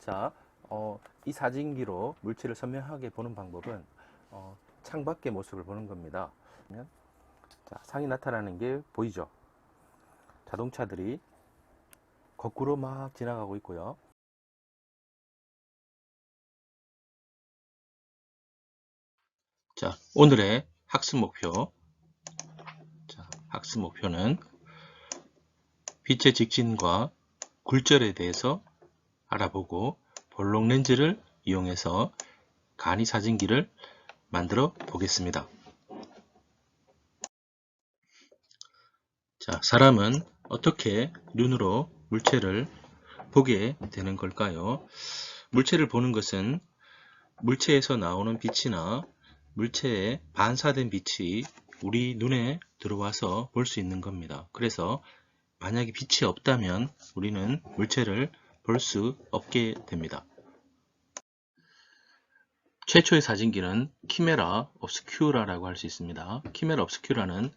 자, 이 사진기로 물체를 선명하게 보는 방법은 창밖의 모습을 보는 겁니다. 자, 상이 나타나는 게 보이죠? 자동차들이 거꾸로 막 지나가고 있고요. 자, 오늘의 학습 목표. 자, 학습 목표는 빛의 직진과 굴절에 대해서 알아보고 볼록 렌즈를 이용해서 간이 사진기를 만들어 보겠습니다. 자, 사람은 어떻게 눈으로 물체를 보게 되는 걸까요? 물체를 보는 것은 물체에서 나오는 빛이나 물체에 반사된 빛이 우리 눈에 들어와서 볼 수 있는 겁니다. 그래서 만약에 빛이 없다면 우리는 물체를 볼 수 없게 됩니다. 최초의 사진기는 키메라 옵스큐라라고 할 수 있습니다. 키메라 옵스큐라는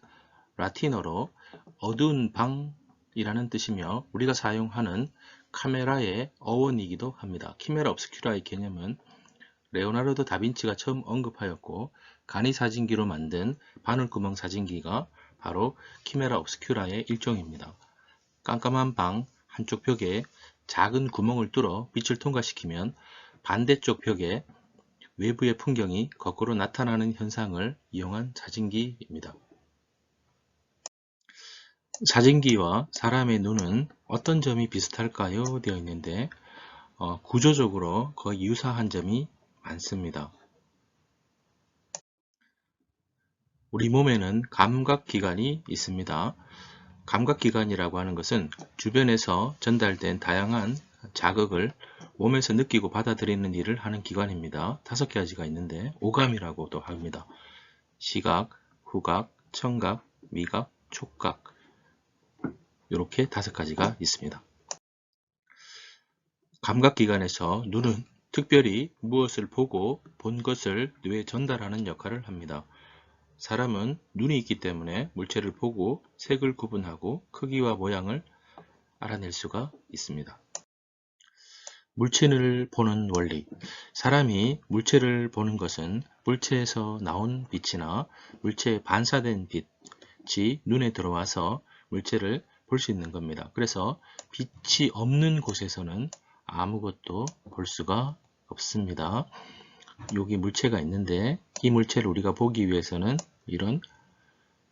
라틴어로 어두운 방이라는 뜻이며 우리가 사용하는 카메라의 어원이기도 합니다. 키메라 옵스큐라의 개념은 레오나르도 다빈치가 처음 언급하였고 간이 사진기로 만든 바늘구멍 사진기가 바로 키메라 옵스큐라의 일종입니다. 깜깜한 방 한쪽 벽에 작은 구멍을 뚫어 빛을 통과시키면 반대쪽 벽에 외부의 풍경이 거꾸로 나타나는 현상을 이용한 사진기입니다. 사진기와 사람의 눈은 어떤 점이 비슷할까요? 되어 있는데 구조적으로 거의 유사한 점이 많습니다. 우리 몸에는 감각기관이 있습니다. 감각기관이라고 하는 것은 주변에서 전달된 다양한 자극을 몸에서 느끼고 받아들이는 일을 하는 기관입니다. 5가지가 있는데 오감이라고도 합니다. 시각, 후각, 청각, 미각, 촉각 이렇게 5가지가 있습니다. 감각기관에서 눈은 특별히 무엇을 보고 본 것을 뇌에 전달하는 역할을 합니다. 사람은 눈이 있기 때문에 물체를 보고 색을 구분하고 크기와 모양을 알아낼 수가 있습니다. 물체를 보는 원리. 사람이 물체를 보는 것은 물체에서 나온 빛이나 물체에 반사된 빛이 눈에 들어와서 물체를 볼 수 있는 겁니다. 그래서 빛이 없는 곳에서는 아무것도 볼 수가 없습니다. 여기 물체가 있는데 이 물체를 우리가 보기 위해서는 이런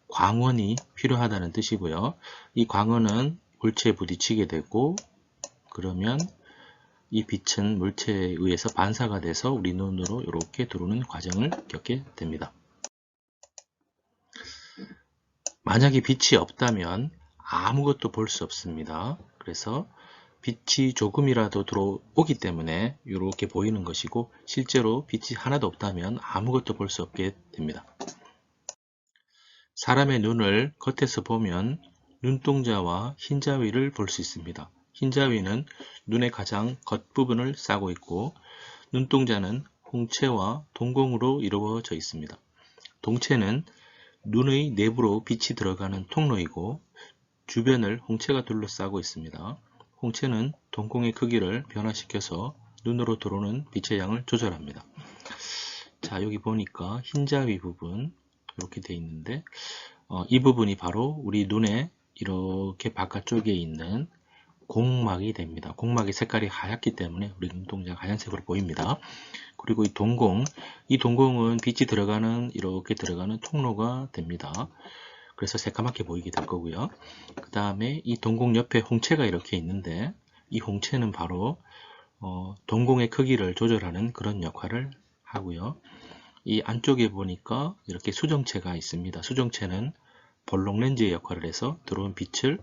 광원이 필요하다는 뜻이고요. 이 광원은 물체에 부딪히게 되고 그러면 이 빛은 물체에 의해서 반사가 돼서 우리 눈으로 이렇게 들어오는 과정을 겪게 됩니다. 만약에 빛이 없다면 아무것도 볼 수 없습니다. 그래서 빛이 조금이라도 들어오기 때문에 이렇게 보이는 것이고 실제로 빛이 하나도 없다면 아무것도 볼 수 없게 됩니다. 사람의 눈을 겉에서 보면 눈동자와 흰자위를 볼 수 있습니다. 흰자위는 눈의 가장 겉부분을 싸고 있고 눈동자는 홍채와 동공으로 이루어져 있습니다. 동체는 눈의 내부로 빛이 들어가는 통로이고 주변을 홍채가 둘러싸고 있습니다. 홍채는 동공의 크기를 변화시켜서 눈으로 들어오는 빛의 양을 조절합니다. 자, 여기 보니까 흰자위 부분 이렇게 되어 있는데 이 부분이 바로 우리 눈에 이렇게 바깥쪽에 있는 공막이 됩니다. 공막의 색깔이 하얗기 때문에 우리 눈동자가 하얀색으로 보입니다. 그리고 이 동공은 빛이 들어가는 이렇게 들어가는 통로가 됩니다. 그래서 새까맣게 보이게 될 거고요. 그 다음에 이 동공 옆에 홍채가 이렇게 있는데 이 홍채는 바로 동공의 크기를 조절하는 그런 역할을 하고요. 이 안쪽에 보니까 이렇게 수정체가 있습니다. 수정체는 볼록 렌즈의 역할을 해서 들어온 빛을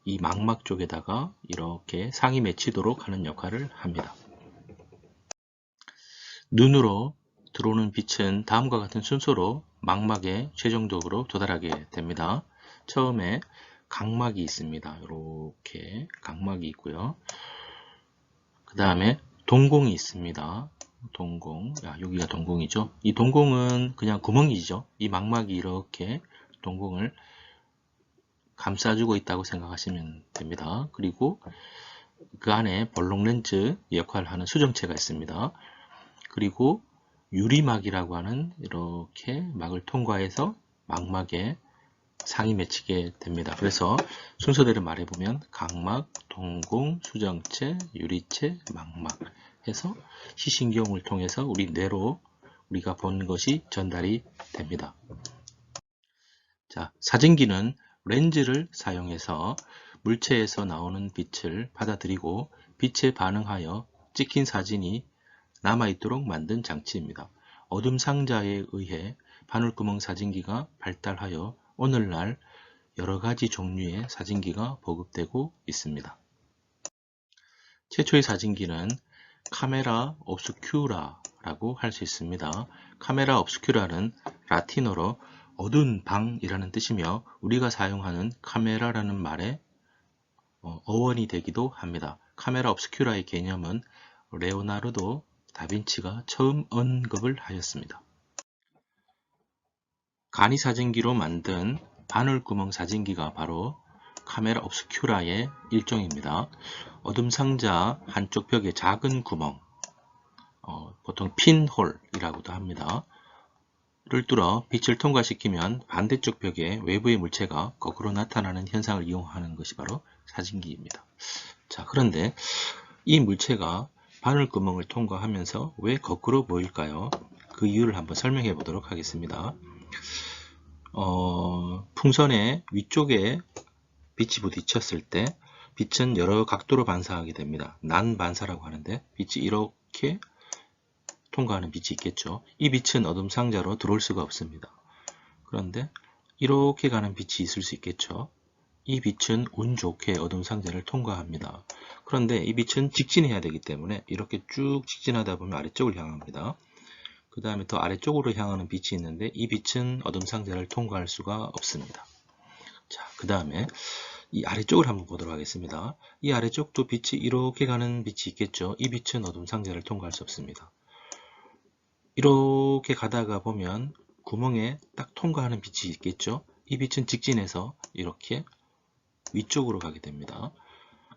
이 망막 쪽에다가 이렇게 상이 맺히도록 하는 역할을 합니다. 눈으로 들어오는 빛은 다음과 같은 순서로 망막에 최종적으로 도달하게 됩니다. 처음에 각막이 있습니다. 이렇게 각막이 있고요. 그 다음에 동공이 있습니다. 동공, 여기가 동공이죠. 이 동공은 그냥 구멍이죠. 이 망막이 이렇게 동공을 감싸주고 있다고 생각하시면 됩니다. 그리고 그 안에 볼록 렌즈 역할을 하는 수정체가 있습니다. 그리고 유리막이라고 하는 이렇게 막을 통과해서 망막에 상이 맺히게 됩니다. 그래서 순서대로 말해보면 각막, 동공, 수정체, 유리체, 망막 해서 시신경을 통해서 우리 뇌로 우리가 본 것이 전달이 됩니다. 자, 사진기는 렌즈를 사용해서 물체에서 나오는 빛을 받아들이고 빛에 반응하여 찍힌 사진이 남아있도록 만든 장치입니다. 어둠 상자에 의해 바늘구멍 사진기가 발달하여 오늘날 여러가지 종류의 사진기가 보급되고 있습니다. 최초의 사진기는 카메라 옵스큐라라고 할 수 있습니다. 카메라 옵스큐라는 라틴어로 어두운 방이라는 뜻이며 우리가 사용하는 카메라라는 말의 어원이 되기도 합니다. 카메라 옵스큐라의 개념은 레오나르도 다빈치가 처음 언급을 하였습니다. 간이 사진기로 만든 바늘구멍 사진기가 바로 카메라 옵스큐라의 일종입니다. 어둠 상자 한쪽 벽에 작은 구멍, 보통 핀홀이라고도 합니다. 를 뚫어 빛을 통과시키면 반대쪽 벽에 외부의 물체가 거꾸로 나타나는 현상을 이용하는 것이 바로 사진기입니다. 자, 그런데 이 물체가 바늘구멍을 통과하면서 왜 거꾸로 보일까요? 그 이유를 한번 설명해 보도록 하겠습니다. 풍선의 위쪽에 빛이 부딪혔을 때 빛은 여러 각도로 반사하게 됩니다. 난반사라고 하는데 빛이 이렇게 통과하는 빛이 있겠죠. 이 빛은 어둠 상자로 들어올 수가 없습니다. 그런데 이렇게 가는 빛이 있을 수 있겠죠. 이 빛은 운 좋게 어둠 상자를 통과합니다. 그런데 이 빛은 직진해야 되기 때문에 이렇게 쭉 직진하다 보면 아래쪽을 향합니다. 그 다음에 더 아래쪽으로 향하는 빛이 있는데 이 빛은 어둠 상자를 통과할 수가 없습니다. 자, 그 다음에 이 아래쪽을 한번 보도록 하겠습니다. 이 아래쪽도 빛이 이렇게 가는 빛이 있겠죠. 이 빛은 어둠 상자를 통과할 수 없습니다. 이렇게 가다가 보면 구멍에 딱 통과하는 빛이 있겠죠. 이 빛은 직진해서 이렇게 위쪽으로 가게 됩니다.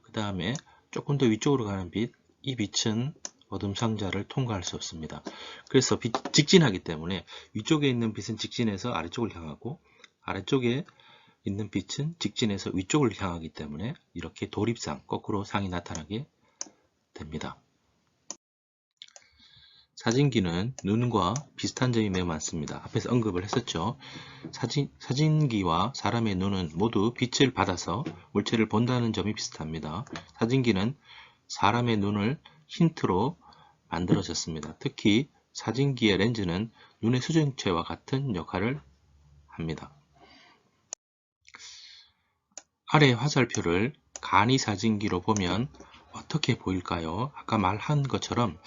그 다음에 조금 더 위쪽으로 가는 빛, 이 빛은 어둠 상자를 통과할 수 없습니다. 그래서 직진하기 때문에 위쪽에 있는 빛은 직진해서 아래쪽을 향하고 아래쪽에 있는 빛은 직진해서 위쪽을 향하기 때문에 이렇게 도립상, 거꾸로 상이 나타나게 됩니다. 사진기는 눈과 비슷한 점이 매우 많습니다. 앞에서 언급을 했었죠. 사진기와 사람의 눈은 모두 빛을 받아서 물체를 본다는 점이 비슷합니다. 사진기는 사람의 눈을 힌트로 만들어졌습니다. 특히 사진기의 렌즈는 눈의 수정체와 같은 역할을 합니다. 아래 화살표를 간이 사진기로 보면 어떻게 보일까요? 아까 말한 것처럼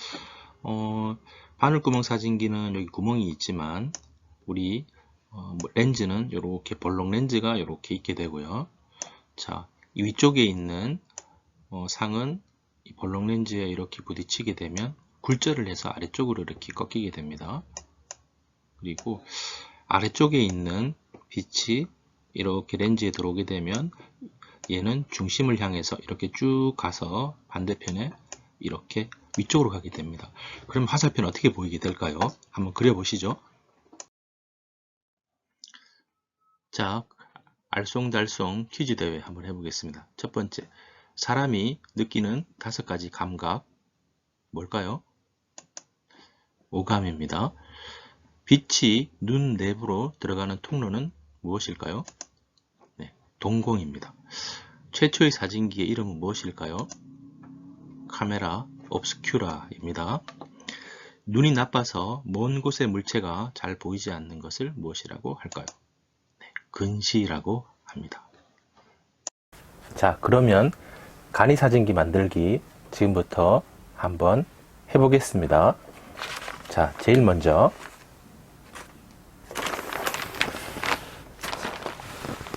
바늘구멍 사진기는 여기 구멍이 있지만 우리 렌즈는 이렇게 볼록 렌즈가 이렇게 있게 되고요. 자, 이 위쪽에 있는 상은 이 볼록 렌즈에 이렇게 부딪히게 되면 굴절을 해서 아래쪽으로 이렇게 꺾이게 됩니다. 그리고 아래쪽에 있는 빛이 이렇게 렌즈에 들어오게 되면 얘는 중심을 향해서 이렇게 쭉 가서 반대편에 이렇게 위쪽으로 가게 됩니다. 그럼 화살표는 어떻게 보이게 될까요? 한번 그려보시죠. 자, 알쏭달쏭 퀴즈 대회 한번 해보겠습니다. 첫 번째, 사람이 느끼는 5가지 감각 뭘까요? 오감입니다. 빛이 눈 내부로 들어가는 통로는 무엇일까요? 네, 동공입니다. 최초의 사진기의 이름은 무엇일까요? 카메라 옵스큐라입니다. 눈이 나빠서 먼 곳의 물체가 잘 보이지 않는 것을 무엇이라고 할까요? 네, 근시라고 합니다. 자, 그러면 간이 사진기 만들기 지금부터 한번 해보겠습니다. 자, 제일 먼저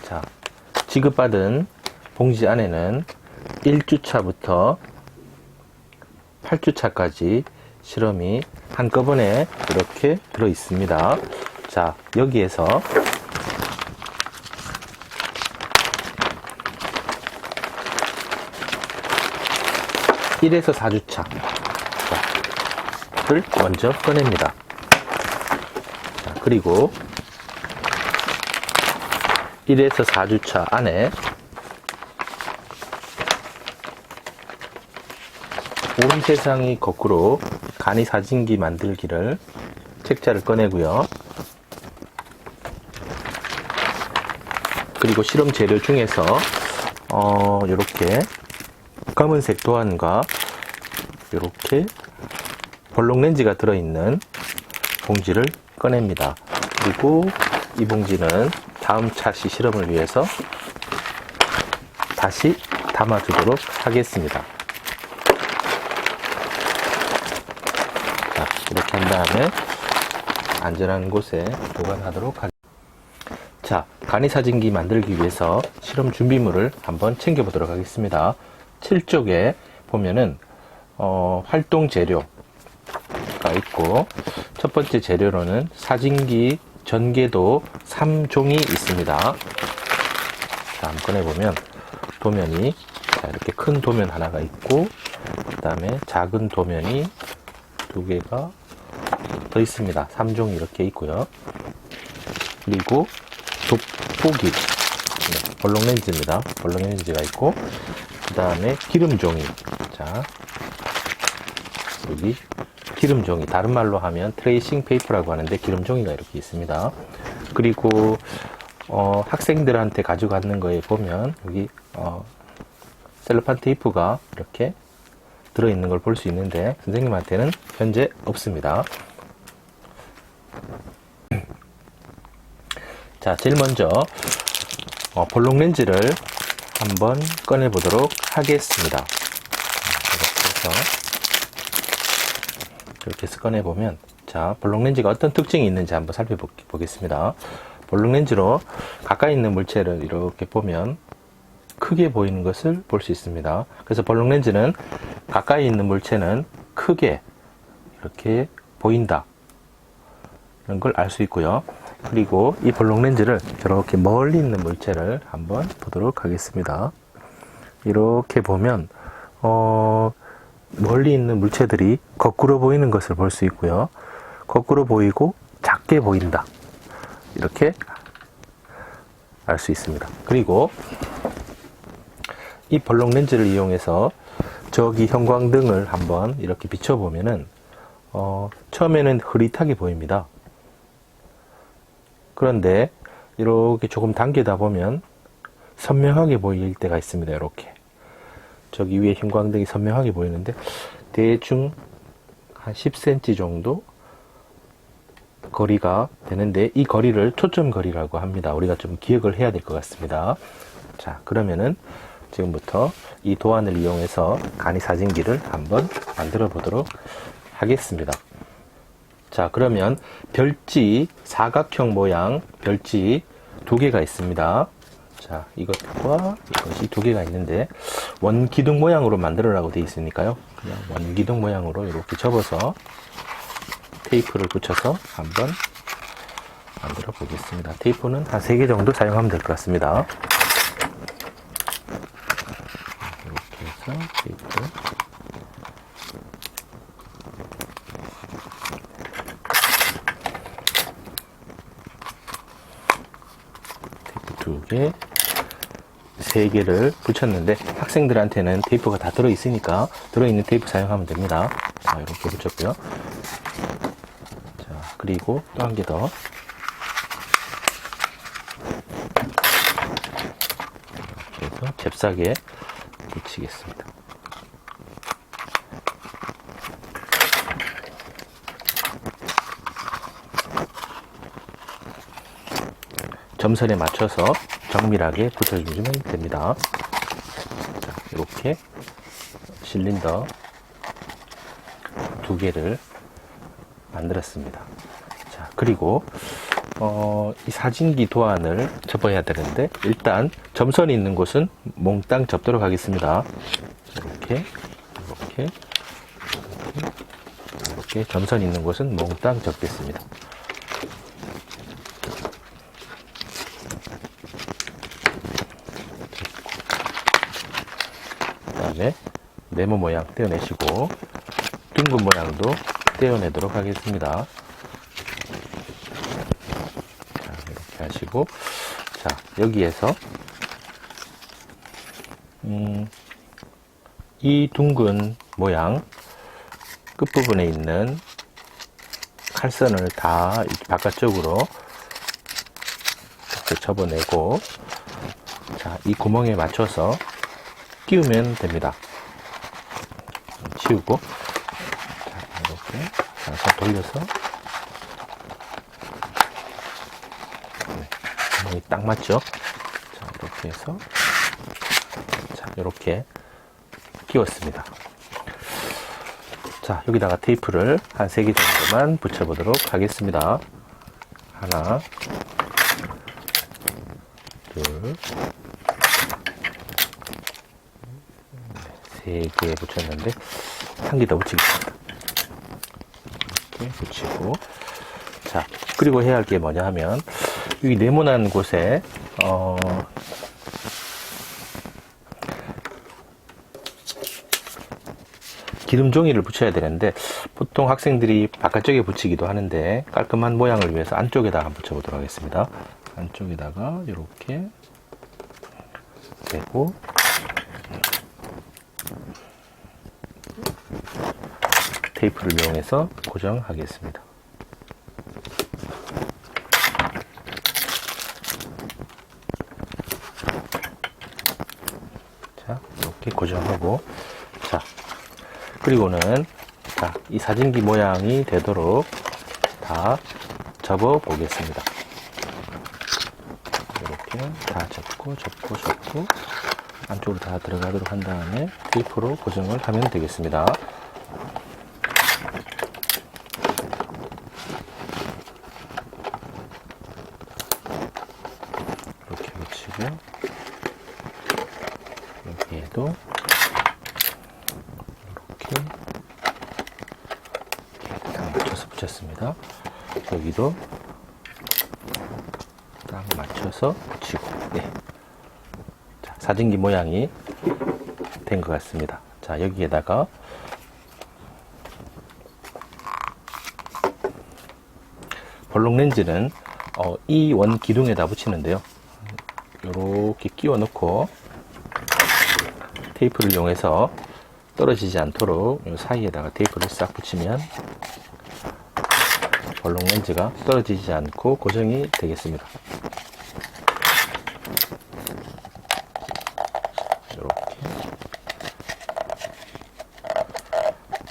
자, 지급받은 봉지 안에는 1주차부터 8주차까지 실험이 한꺼번에 이렇게 들어 있습니다. 자, 여기에서 1에서 4주차를 먼저 꺼냅니다. 자, 그리고 1에서 4주차 안에 온 세상이 거꾸로 간이 사진기 만들기를 책자를 꺼내고요. 그리고 실험 재료 중에서 이렇게 검은색 도안과 이렇게 볼록 렌즈가 들어있는 봉지를 꺼냅니다. 그리고 이 봉지는 다음 차시 실험을 위해서 다시 담아주도록 하겠습니다. 자, 이렇게 한 다음에 안전한 곳에 보관하도록 하겠습니다. 자, 간이 사진기 만들기 위해서 실험 준비물을 한번 챙겨보도록 하겠습니다. 7쪽에 보면은 활동 재료가 있고, 첫 번째 재료로는 사진기 전개도 3종이 있습니다. 자, 한번 꺼내보면 도면이 이렇게 큰 도면 하나가 있고, 그 다음에 작은 도면이 2개가 더 있습니다. 3종이 이렇게 있고요. 그리고 돋보기, 볼록 렌즈입니다. 볼록 렌즈가 있고, 그 다음에 기름 종이. 자, 여기 기름 종이, 다른 말로 하면 트레이싱 페이퍼라고 하는데 기름 종이가 이렇게 있습니다. 그리고 학생들한테 가져가는 거에 보면 여기 셀로판 테이프가 이렇게 들어있는 걸 볼 수 있는데 선생님한테는 현재 없습니다. 자, 제일 먼저 볼록 렌즈를 한번 꺼내 보도록 하겠습니다. 이렇게 해서 꺼내 보면, 자, 볼록 렌즈가 어떤 특징이 있는지 한번 살펴보겠습니다. 볼록 렌즈로 가까이 있는 물체를 이렇게 보면 크게 보이는 것을 볼 수 있습니다. 그래서 볼록 렌즈는 가까이 있는 물체는 크게 이렇게 보인다, 이런 걸 알 수 있고요. 그리고 이 볼록 렌즈를 이렇게 멀리 있는 물체를 한번 보도록 하겠습니다. 이렇게 보면 멀리 있는 물체들이 거꾸로 보이는 것을 볼 수 있고요. 거꾸로 보이고 작게 보인다, 이렇게 알 수 있습니다. 그리고 이 볼록 렌즈를 이용해서 저기 형광등을 한번 이렇게 비춰보면은 처음에는 흐릿하게 보입니다. 그런데 이렇게 조금 당기다 보면 선명하게 보일 때가 있습니다. 이렇게 저기 위에 형광등이 선명하게 보이는데 대충 한 10cm 정도 거리가 되는데, 이 거리를 초점 거리라고 합니다. 우리가 좀 기억을 해야 될 것 같습니다. 자, 그러면은 지금부터 이 도안을 이용해서 간이 사진기를 한번 만들어 보도록 하겠습니다. 자, 그러면 별지, 사각형 모양 별지 2개가 있습니다. 자, 이것과 이것이 2개가 있는데 원기둥 모양으로 만들어라고 되어 있으니까요, 그냥 원기둥 모양으로 이렇게 접어서 테이프를 붙여서 한번 만들어 보겠습니다. 테이프는 한 3개 정도 사용하면 될 것 같습니다. 이렇게 해서 테이프, 테이프 2개, 3개를 붙였는데 학생들한테는 테이프가 다 들어있으니까 들어있는 테이프 사용하면 됩니다. 자, 이렇게 붙였고요. 자, 그리고 또 한 개 더. 이렇게 해서 잽싸게 붙이겠습니다. 점선에 맞춰서 정밀하게 붙여주시면 됩니다. 자, 이렇게 실린더 2개를 만들었습니다. 자, 그리고 이 사진기 도안을 접어야 되는데 일단 점선이 있는 곳은 몽땅 접도록 하겠습니다. 이렇게 점선이 있는 곳은 몽땅 접겠습니다. 그 다음에 네모 모양 떼어내시고 둥근 모양도 떼어내도록 하겠습니다. 자, 이렇게 하시고, 자, 여기에서 이 둥근 모양 끝부분에 있는 칼선을 다 바깥쪽으로 이렇게 접어내고, 자, 이 구멍에 맞춰서 끼우면 됩니다. 치우고, 자, 이렇게 살살 돌려서, 네, 구멍이 딱 맞죠? 자, 이렇게 해서, 자, 이렇게 끼웠습니다. 자, 여기다가 테이프를 한 3개 정도만 붙여보도록 하겠습니다. 하나, 둘, 3개 붙였는데, 한 개 더 붙이겠습니다. 이렇게 붙이고, 자, 그리고 해야 할 게 뭐냐 하면, 여기 네모난 곳에, 기름 종이를 붙여야 되는데 보통 학생들이 바깥쪽에 붙이기도 하는데 깔끔한 모양을 위해서 안쪽에다가 한번 붙여보도록 하겠습니다. 안쪽에다가 이렇게 대고 테이프를 이용해서 고정하겠습니다. 자, 이렇게 고정하고, 자, 그리고는, 자, 이 사진기 모양이 되도록 다 접어 보겠습니다. 이렇게 다 접고 안쪽으로 다 들어가도록 한 다음에 테이프로 고정을 하면 되겠습니다. 이렇게 붙이고, 여기에도 붙였습니다. 여기도 딱 맞춰서 붙이고, 네. 자, 사진기 모양이 된 것 같습니다. 자, 여기에다가 볼록 렌즈는 이 원 기둥에다 붙이는데요. 이렇게 끼워 넣고 테이프를 이용해서 떨어지지 않도록 이 사이에다가 테이프를 싹 붙이면 볼록 렌즈가 떨어지지 않고 고정이 되겠습니다. 이렇게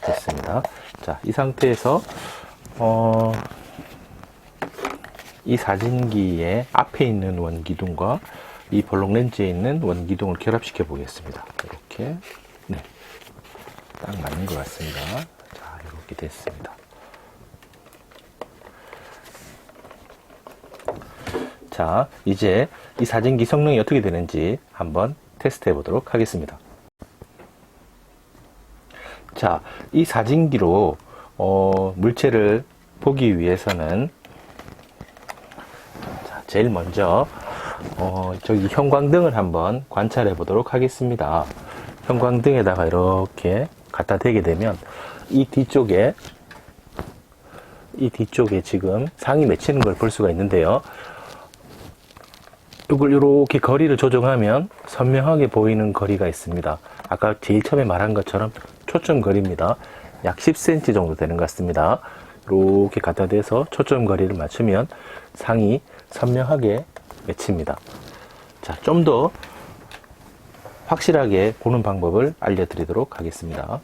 됐습니다. 자, 이 상태에서 이 사진기의 앞에 있는 원기둥과 이 볼록 렌즈에 있는 원기둥을 결합시켜 보겠습니다. 이렇게, 네, 딱 맞는 것 같습니다. 자, 이렇게 됐습니다. 자, 이제 이 사진기 성능이 어떻게 되는지 한번 테스트 해 보도록 하겠습니다. 자, 이 사진기로 물체를 보기 위해서는, 자, 제일 먼저 저기 형광등을 한번 관찰해 보도록 하겠습니다. 형광등에다가 이렇게 갖다 대게 되면 이 뒤쪽에 지금 상이 맺히는 걸 볼 수가 있는데요. 이걸 이렇게 거리를 조정하면 선명하게 보이는 거리가 있습니다. 아까 제일 처음에 말한 것처럼 초점 거리입니다. 약 10cm 정도 되는 것 같습니다. 이렇게 갖다 대서 초점 거리를 맞추면 상이 선명하게 맺힙니다. 자, 좀 더 확실하게 보는 방법을 알려드리도록 하겠습니다.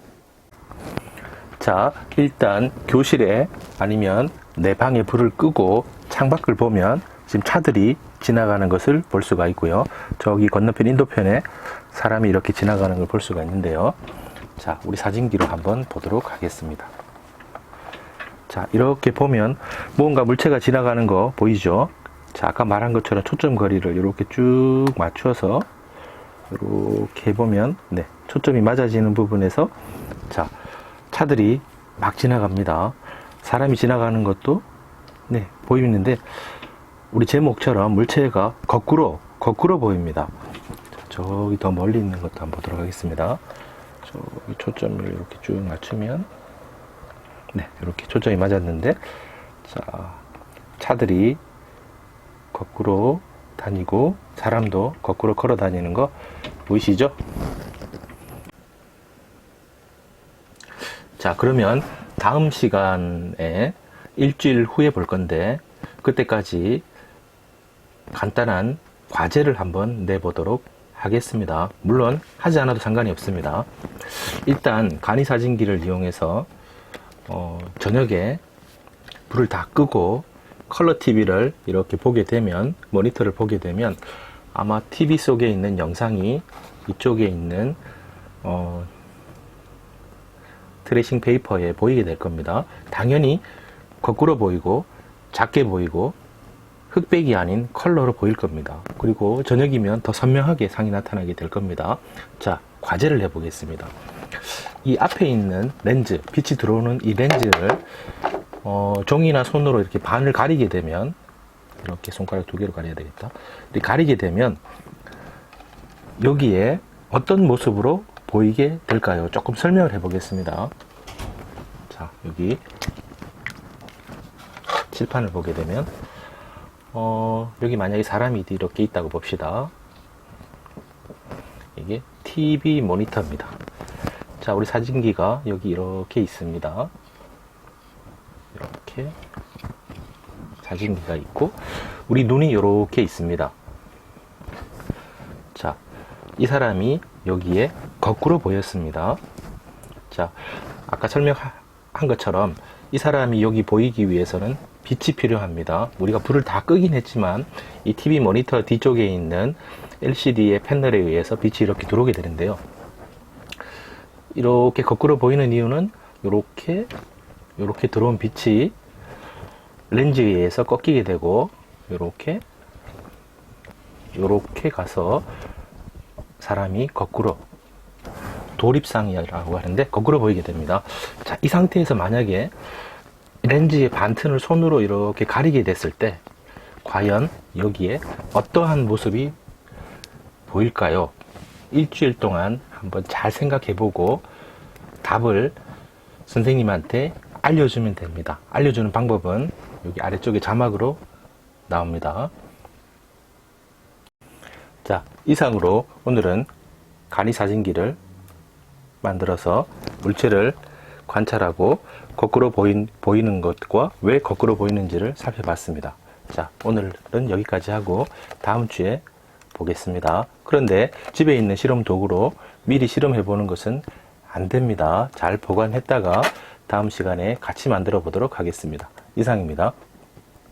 자, 일단 교실에 아니면 내 방에 불을 끄고 창밖을 보면 지금 차들이 지나가는 것을 볼 수가 있고요. 저기 건너편 인도편에 사람이 이렇게 지나가는 걸 볼 수가 있는데요. 자, 우리 사진기로 한번 보도록 하겠습니다. 자, 이렇게 보면 무언가 물체가 지나가는 거 보이죠? 자, 아까 말한 것처럼 초점 거리를 이렇게 쭉 맞춰서 이렇게 해보면, 네, 초점이 맞아지는 부분에서, 자, 차들이 막 지나갑니다. 사람이 지나가는 것도, 네, 보이는데 우리 제목처럼 물체가 거꾸로 보입니다. 자, 저기 더 멀리 있는 것도 한번 보도록 하겠습니다. 저기 초점을 이렇게 쭉 맞추면, 네, 이렇게 초점이 맞았는데, 자, 차들이 거꾸로 다니고 사람도 거꾸로 걸어 다니는 거 보이시죠? 자, 그러면 다음 시간에 일주일 후에 볼 건데, 그때까지 간단한 과제를 한번 내보도록 하겠습니다. 물론 하지 않아도 상관이 없습니다. 일단 간이사진기를 이용해서 저녁에 불을 다 끄고 컬러 TV를 이렇게 보게 되면, 모니터를 보게 되면 아마 TV 속에 있는 영상이 이쪽에 있는 트레이싱 페이퍼에 보이게 될 겁니다. 당연히 거꾸로 보이고 작게 보이고 흑백이 아닌 컬러로 보일 겁니다. 그리고 저녁이면 더 선명하게 상이 나타나게 될 겁니다. 자, 과제를 해보겠습니다. 이 앞에 있는 렌즈, 빛이 들어오는 이 렌즈를 종이나 손으로 이렇게 반을 가리게 되면, 이렇게 손가락 2개로 가려야 되겠다. 이렇게 가리게 되면 여기에 어떤 모습으로 보이게 될까요? 조금 설명을 해보겠습니다. 자, 여기 칠판을 보게 되면 여기 만약에 사람이 이렇게 있다고 봅시다. 이게 TV 모니터입니다. 자, 우리 사진기가 여기 이렇게 있습니다. 이렇게 사진기가 있고 우리 눈이 이렇게 있습니다. 자, 이 사람이 여기에 거꾸로 보였습니다. 자, 아까 설명한 것처럼 이 사람이 여기 보이기 위해서는 빛이 필요합니다. 우리가 불을 다 끄긴 했지만 이 TV 모니터 뒤쪽에 있는 LCD의 패널에 의해서 빛이 이렇게 들어오게 되는데요. 이렇게 거꾸로 보이는 이유는 이렇게 들어온 빛이 렌즈에 의해서 꺾이게 되고 이렇게 가서 사람이 거꾸로, 도립상이라고 하는데 거꾸로 보이게 됩니다. 자, 이 상태에서 만약에 렌즈의 반튼을 손으로 이렇게 가리게 됐을 때 과연 여기에 어떠한 모습이 보일까요? 일주일 동안 한번 잘 생각해보고 답을 선생님한테 알려주면 됩니다. 알려주는 방법은 여기 아래쪽에 자막으로 나옵니다. 자, 이상으로 오늘은 간이사진기를 만들어서 물체를 관찰하고 거꾸로 보이는 것과 왜 거꾸로 보이는지를 살펴봤습니다. 자, 오늘은 여기까지 하고 다음 주에 보겠습니다. 그런데 집에 있는 실험 도구로 미리 실험해 보는 것은 안 됩니다. 잘 보관했다가 다음 시간에 같이 만들어 보도록 하겠습니다. 이상입니다.